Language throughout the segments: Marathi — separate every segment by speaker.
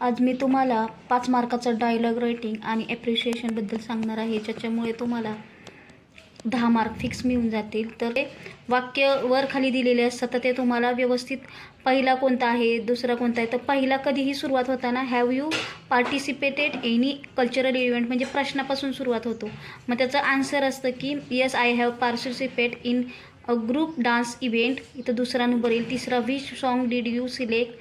Speaker 1: आज मी तुम्हाला 5 मार्काचं डायलॉग रायटिंग आणि ॲप्रिशिएशनबद्दल सांगणार आहे, ज्याच्यामुळे तुम्हाला 10 मार्क फिक्स मिळून जातील. तर ते वाक्य वर खाली दिलेले असतात, तर ते तुम्हाला व्यवस्थित पहिला कोणता आहे, दुसरा कोणता आहे. तर पहिला कधीही सुरुवात होताना have you participated any cultural event, म्हणजे प्रश्नापासून सुरुवात होतो. मग त्याचं आन्सर असतं की yes I have participate in a group dance event. इथं दुसरा नंबर येईल. तिसरा which song did you select.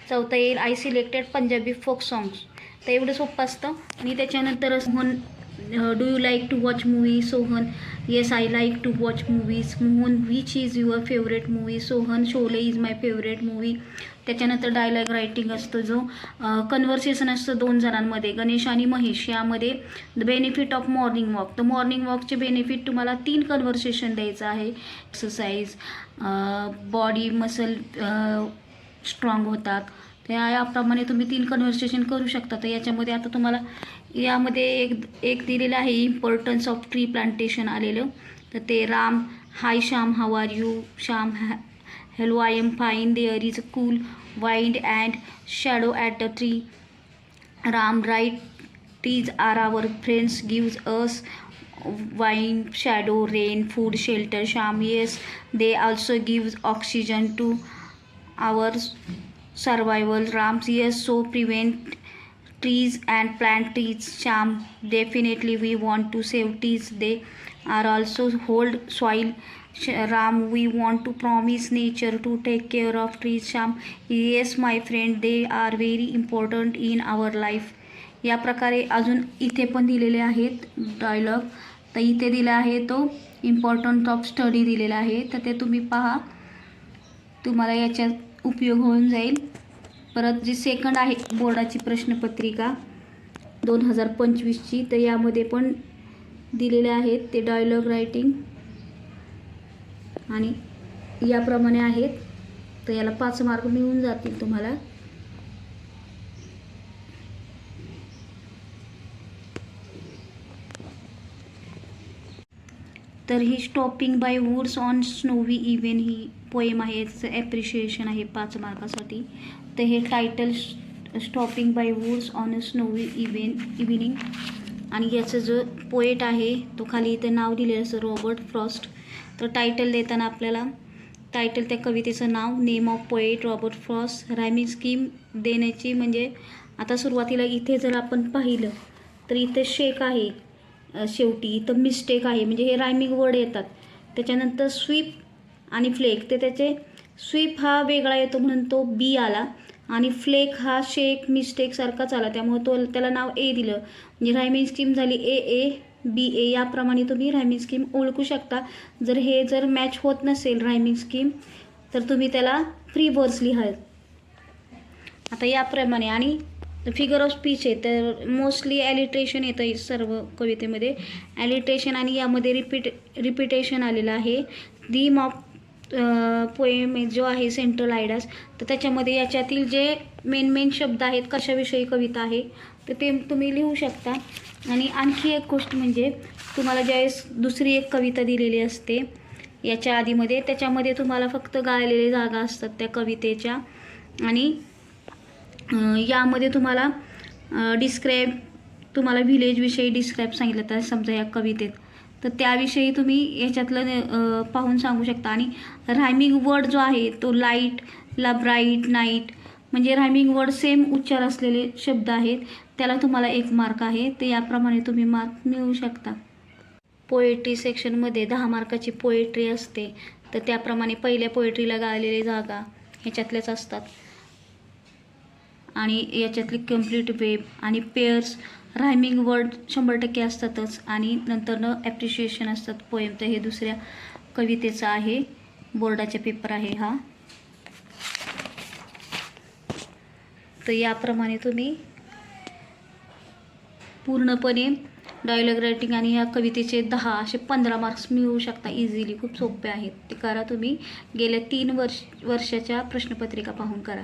Speaker 1: चौथा येईल I selected Punjabi folk songs. तर एवढं सोपं असतं. आणि त्याच्यानंतर Mohan do you like to watch movie. Sohan yes I like to watch movies. Mohan which is your favourite movie. Sohan Sholay is my favourite movie. त्याच्यानंतर डायलॉग रायटिंग असतं, जो कन्व्हर्सेशन असतं दोन जणांमध्ये, गणेश आणि महेश. यामध्ये the benefit of morning walk. तर मॉर्निंग वॉकचे बेनिफिट तुम्हाला 3 कन्व्हर्सेशन द्यायचं आहे. एक्सरसाइज, बॉडी मसल स्ट्रॉंग होतात. याप्रमाणे तुम्ही 3 कन्व्हर्सेशन करू शकता. तर याच्यामध्ये आता तुम्हाला यामध्ये एक दिलेलं आहे इम्पॉर्टन्स ऑफ ट्री प्लांटेशन आलेलं. तर ते Ram hi Shyam how are you. Shyam hello I am fine. There is a cool wind and shadow at the tree. Ram right trees are our friends gives us wine shadow rain food shelter. Shyam yes they also gives oxygen to our survival. Rams yes so prevent trees and plant trees. Sham definitely we want to save trees, they are also hold soil. Ram we want to promise nature to take care of trees. Sham yes my friend they are very important in our life. या प्रकारे अजून इथे पण दिलेले आहेत डायलॉग. तर इथे दिला आहे तो इम्पॉर्टंट ऑफ स्टडी दिलेला आहे. तर ते तुम्ही पहा, तुम्हाला याच्यात उपयोग होऊन जाईल. परत जी सेकंड आहे बोर्डाची प्रश्नपत्रिका 2025ची, तर यामध्ये पण दिलेले आहेत ते डायलॉग रायटिंग आणि याप्रमाणे आहेत. तर याला 5 मार्क मिळून जातील तुम्हाला. तर ही stopping by woods on snowy even ही पोएम आहे. याचं ॲप्रिशिएशन आहे 5 मार्कासाठी. तर हे title stopping by woods on a snowy evening. आणि याचं जो पोएट आहे तो खाली इथं नाव दिलेलं असं रॉबर्ट फ्रॉस्ट. तर टायटल देताना आपल्याला टायटल त्या कवितेचं नाव, name of poet Robert Frost. Rhyming scheme देण्याची म्हणजे आता सुरुवातीला इथे जर आपण पाहिलं तर इथे शेक आहे, शेवटी इथं मिस्टेक आहे, म्हणजे हे रायमिंग वर्ड येतात. त्याच्यानंतर स्वीप आणि फ्लेक, ते त्याचे स्वीप हा वेगळा येतो म्हणून तो बी आला आणि फ्लेक हा शेक मिस्टेकसारखाच आला, त्यामुळे त्याला नाव ए दिलं. म्हणजे रायमिंग स्कीम झाली ए ए बी ए. याप्रमाणे तुम्ही रायमिंग स्कीम ओळखू शकता. जर मॅच होत नसेल रायमिंग स्कीम तर तुम्ही त्याला फ्री वर्ड्स लिहा. आता याप्रमाणे आणि फिगर ऑफ स्पीच आहे, तर मोस्टली ॲलिट्रेशन येतं सर्व कवितेमध्ये, ॲलिट्रेशन आणि यामध्ये रिपिटेशन आलेलं आहे. थीम ऑफ पोएम जो आहे सेंट्रल आयडियाज. तर त्याच्यामध्ये याच्यातील जे मेन शब्द आहेत, कशाविषयी कविता आहे तर ते तुम्ही लिहू शकता. आणि आणखी एक गोष्ट म्हणजे तुम्हाला ज्यावेळेस दुसरी एक कविता दिलेली असते याच्या आधीमध्ये, त्याच्यामध्ये तुम्हाला फक्त गाळलेल्या जागा असतात त्या कवितेच्या. आणि यामध्ये तुम्हाला तुम्हाला व्हिलेजविषयी डिस्क्राईब सांगितलं तर समजा या कवितेत, तर त्याविषयी तुम्ही याच्यातलं पाहून सांगू शकता. आणि रायमिंग वर्ड जो आहे तो लाईट ला ब्राईट नाईट, म्हणजे रायमिंग वर्ड सेम उच्चार असलेले शब्द आहेत, त्याला तुम्हाला 1 मार्क आहे. ते याप्रमाणे तुम्ही मार्क मिळवू शकता. पोएट्री सेक्शनमध्ये 10 मार्काची पोएट्री असते. तर त्याप्रमाणे पहिल्या पोएट्रीला गाळलेली जागा ह्याच्यातल्याच असतात. आणि याच्यातली कम्प्लीट वेब आणि पेअर्स, रायमिंग वर्ड 100% असतातच. आणि नंतरनं ॲप्रिशिएशन असतात पोएम. तर हे दुसऱ्या कवितेचं आहे, बोर्डाचा पेपर आहे हा. तर याप्रमाणे तुम्ही पूर्णपणे डायलॉग रायटिंग आणि या कवितेचे 10 असे 15 मार्क्स मिळवू शकता इझिली. खूप सोपे आहेत. ते करा तुम्ही. गेल्या 3 वर्षाच्या प्रश्नपत्रिका पाहून करा.